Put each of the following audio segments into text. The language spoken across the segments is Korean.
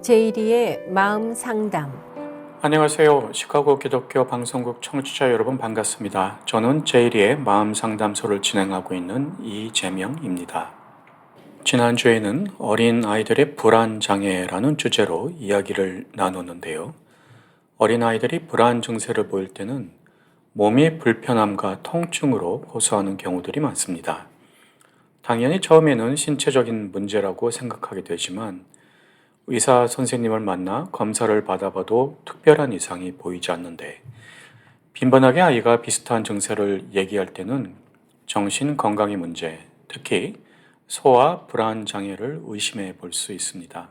제이리의 마음 상담. 안녕하세요. 시카고 기독교 방송국 청취자 여러분 반갑습니다. 저는 제이리의 마음 상담소를 진행하고 있는 이재명입니다. 지난주에는 어린 아이들의 불안 장애라는 주제로 이야기를 나눴는데요. 어린 아이들이 불안 증세를 보일 때는 몸의 불편함과 통증으로 호소하는 경우들이 많습니다. 당연히 처음에는 신체적인 문제라고 생각하게 되지만 의사 선생님을 만나 검사를 받아봐도 특별한 이상이 보이지 않는데 빈번하게 아이가 비슷한 증세를 얘기할 때는 정신 건강의 문제, 특히 소아 불안 장애를 의심해 볼 수 있습니다.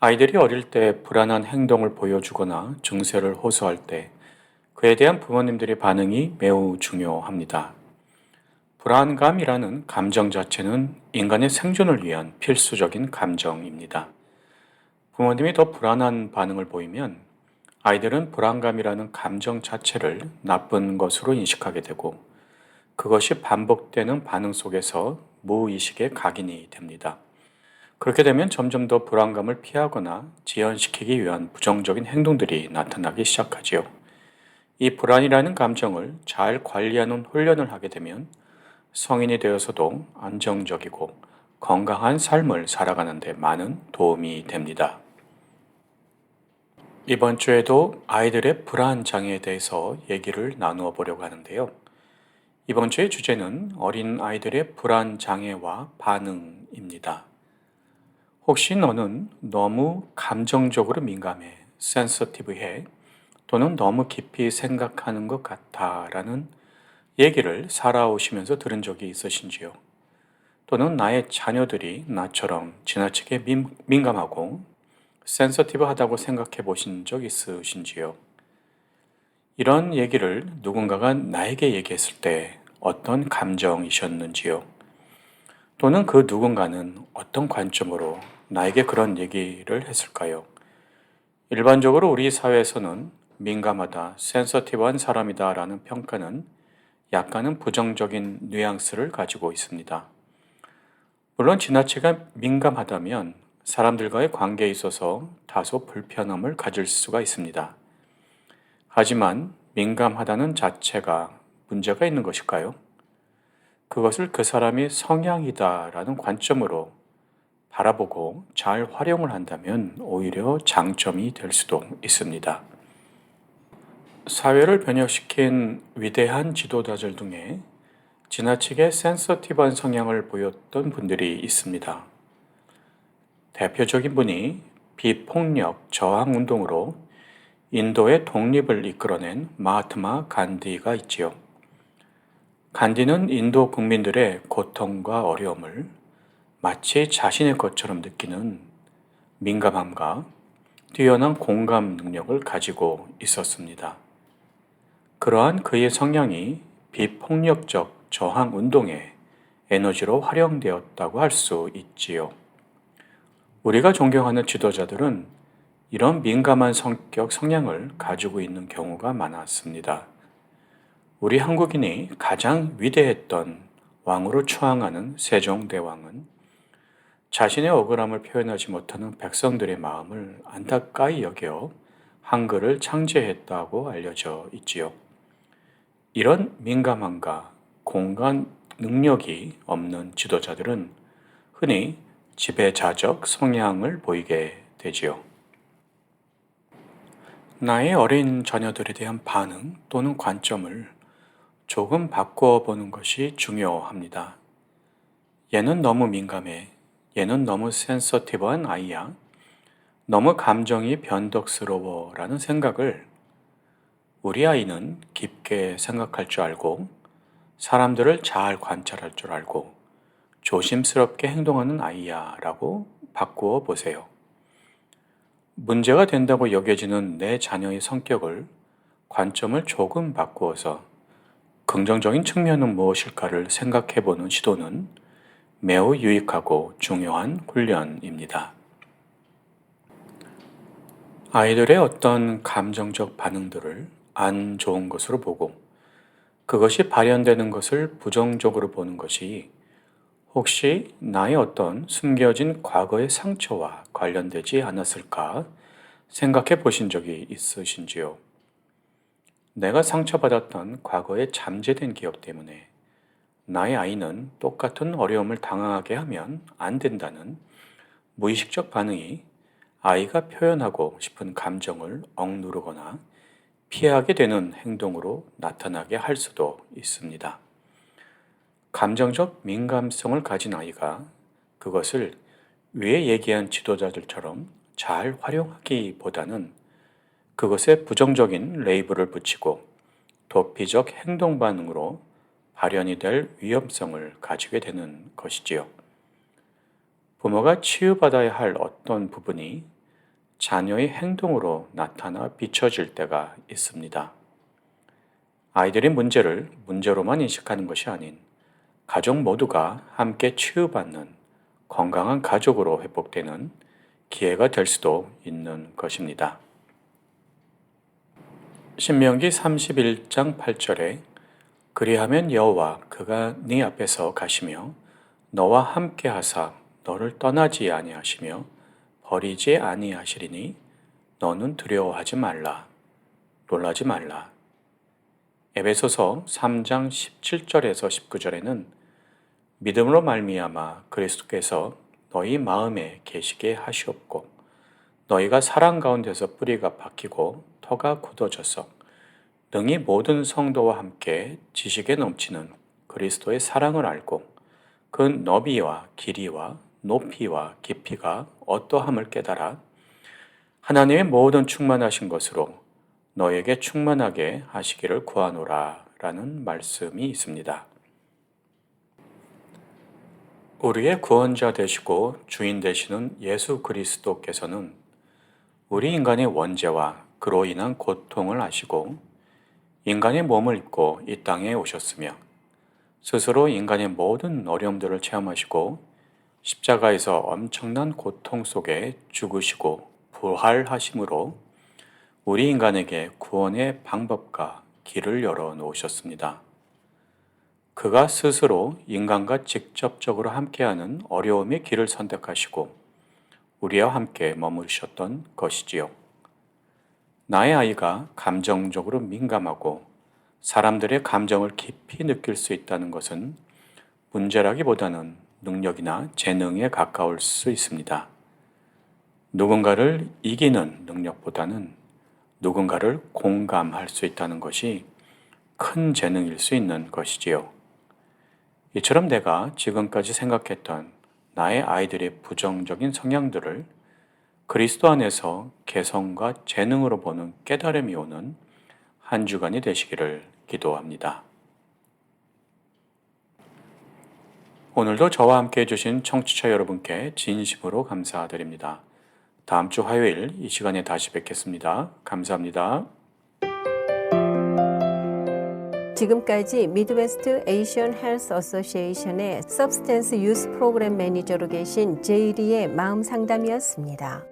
아이들이 어릴 때 불안한 행동을 보여주거나 증세를 호소할 때 그에 대한 부모님들의 반응이 매우 중요합니다. 불안감이라는 감정 자체는 인간의 생존을 위한 필수적인 감정입니다. 부모님이 더 불안한 반응을 보이면 아이들은 불안감이라는 감정 자체를 나쁜 것으로 인식하게 되고 그것이 반복되는 반응 속에서 무의식에 각인이 됩니다. 그렇게 되면 점점 더 불안감을 피하거나 지연시키기 위한 부정적인 행동들이 나타나기 시작하지요. 이 불안이라는 감정을 잘 관리하는 훈련을 하게 되면 성인이 되어서도 안정적이고 건강한 삶을 살아가는 데 많은 도움이 됩니다. 이번 주에도 아이들의 불안 장애에 대해서 얘기를 나누어 보려고 하는데요. 이번 주의 주제는 어린 아이들의 불안 장애와 반응입니다. 혹시 너는 너무 감정적으로 민감해, 센서티브해, 또는 너무 깊이 생각하는 것 같아 라는 얘기를 살아오시면서 들은 적이 있으신지요? 또는 나의 자녀들이 나처럼 지나치게 민감하고 센서티브하다고 생각해 보신 적 있으신지요? 이런 얘기를 누군가가 나에게 얘기했을 때 어떤 감정이셨는지요? 또는 그 누군가는 어떤 관점으로 나에게 그런 얘기를 했을까요? 일반적으로 우리 사회에서는 민감하다, 센서티브한 사람이다 라는 평가는 약간은 부정적인 뉘앙스를 가지고 있습니다. 물론 지나치게 민감하다면 사람들과의 관계에 있어서 다소 불편함을 가질 수가 있습니다. 하지만 민감하다는 자체가 문제가 있는 것일까요? 그것을 그 사람이 성향이다라는 관점으로 바라보고 잘 활용을 한다면 오히려 장점이 될 수도 있습니다. 사회를 변혁시킨 위대한 지도자들 중에 지나치게 센서티브한 성향을 보였던 분들이 있습니다. 대표적인 분이 비폭력 저항 운동으로 인도의 독립을 이끌어낸 마하트마 간디가 있지요. 간디는 인도 국민들의 고통과 어려움을 마치 자신의 것처럼 느끼는 민감함과 뛰어난 공감 능력을 가지고 있었습니다. 그러한 그의 성향이 비폭력적 저항 운동의 에너지로 활용되었다고 할 수 있지요. 우리가 존경하는 지도자들은 이런 민감한 성격, 성향을 가지고 있는 경우가 많았습니다. 우리 한국인이 가장 위대했던 왕으로 추앙하는 세종대왕은 자신의 억울함을 표현하지 못하는 백성들의 마음을 안타까이 여겨 한글을 창제했다고 알려져 있지요. 이런 민감함과 공간 능력이 없는 지도자들은 흔히 지배자적 성향을 보이게 되지요. 나의 어린 자녀들에 대한 반응 또는 관점을 조금 바꾸어 보는 것이 중요합니다. 얘는 너무 민감해. 얘는 너무 센서티브한 아이야. 너무 감정이 변덕스러워 라는 생각을 우리 아이는 깊게 생각할 줄 알고 사람들을 잘 관찰할 줄 알고 조심스럽게 행동하는 아이야 라고 바꾸어 보세요. 문제가 된다고 여겨지는 내 자녀의 성격을 관점을 조금 바꾸어서 긍정적인 측면은 무엇일까를 생각해 보는 시도는 매우 유익하고 중요한 훈련입니다. 아이들의 어떤 감정적 반응들을 안 좋은 것으로 보고 그것이 발현되는 것을 부정적으로 보는 것이 혹시 나의 어떤 숨겨진 과거의 상처와 관련되지 않았을까 생각해 보신 적이 있으신지요? 내가 상처받았던 과거의 잠재된 기억 때문에 나의 아이는 똑같은 어려움을 당하게 하면 안 된다는 무의식적 반응이 아이가 표현하고 싶은 감정을 억누르거나 피하게 되는 행동으로 나타나게 할 수도 있습니다. 감정적 민감성을 가진 아이가 그것을 위에 얘기한 지도자들처럼 잘 활용하기보다는 그것에 부정적인 레이블을 붙이고 도피적 행동 반응으로 발현이 될 위험성을 가지게 되는 것이지요. 부모가 치유받아야 할 어떤 부분이 자녀의 행동으로 나타나 비춰질 때가 있습니다. 아이들의 문제를 문제로만 인식하는 것이 아닌 가족 모두가 함께 치유받는 건강한 가족으로 회복되는 기회가 될 수도 있는 것입니다. 신명기 31장 8절에 그리하면 여호와 그가 네 앞에서 가시며 너와 함께 하사 너를 떠나지 아니하시며 버리지 아니하시리니 너는 두려워하지 말라 놀라지 말라. 에베소서 3장 17절에서 19절에는 믿음으로 말미암아 그리스도께서 너희 마음에 계시게 하시옵고 너희가 사랑 가운데서 뿌리가 박히고 터가 굳어져서 능히 모든 성도와 함께 지식에 넘치는 그리스도의 사랑을 알고 그 너비와 길이와 높이와 깊이가 어떠함을 깨달아 하나님의 모든 충만하신 것으로 너에게 충만하게 하시기를 구하노라 라는 말씀이 있습니다. 우리의 구원자 되시고 주인 되시는 예수 그리스도께서는 우리 인간의 원죄와 그로 인한 고통을 아시고 인간의 몸을 입고 이 땅에 오셨으며 스스로 인간의 모든 어려움들을 체험하시고 십자가에서 엄청난 고통 속에 죽으시고 부활하심으로 우리 인간에게 구원의 방법과 길을 열어 놓으셨습니다. 그가 스스로 인간과 직접적으로 함께하는 어려움의 길을 선택하시고 우리와 함께 머무르셨던 것이지요. 나의 아이가 감정적으로 민감하고 사람들의 감정을 깊이 느낄 수 있다는 것은 문제라기보다는 능력이나 재능에 가까울 수 있습니다. 누군가를 이기는 능력보다는 누군가를 공감할 수 있다는 것이 큰 재능일 수 있는 것이지요. 이처럼 내가 지금까지 생각했던 나의 아이들의 부정적인 성향들을 그리스도 안에서 개성과 재능으로 보는 깨달음이 오는 한 주간이 되시기를 기도합니다. 오늘도 저와 함께 해주신 청취자 여러분께 진심으로 감사드립니다. 다음 주 화요일 이 시간에 다시 뵙겠습니다. 감사합니다. 지금까지 미드웨스트 에이션 헬스 어소시에이션의 서브스텐스 유스 프로그램 매니저로 계신 제이리의 마음 상담이었습니다.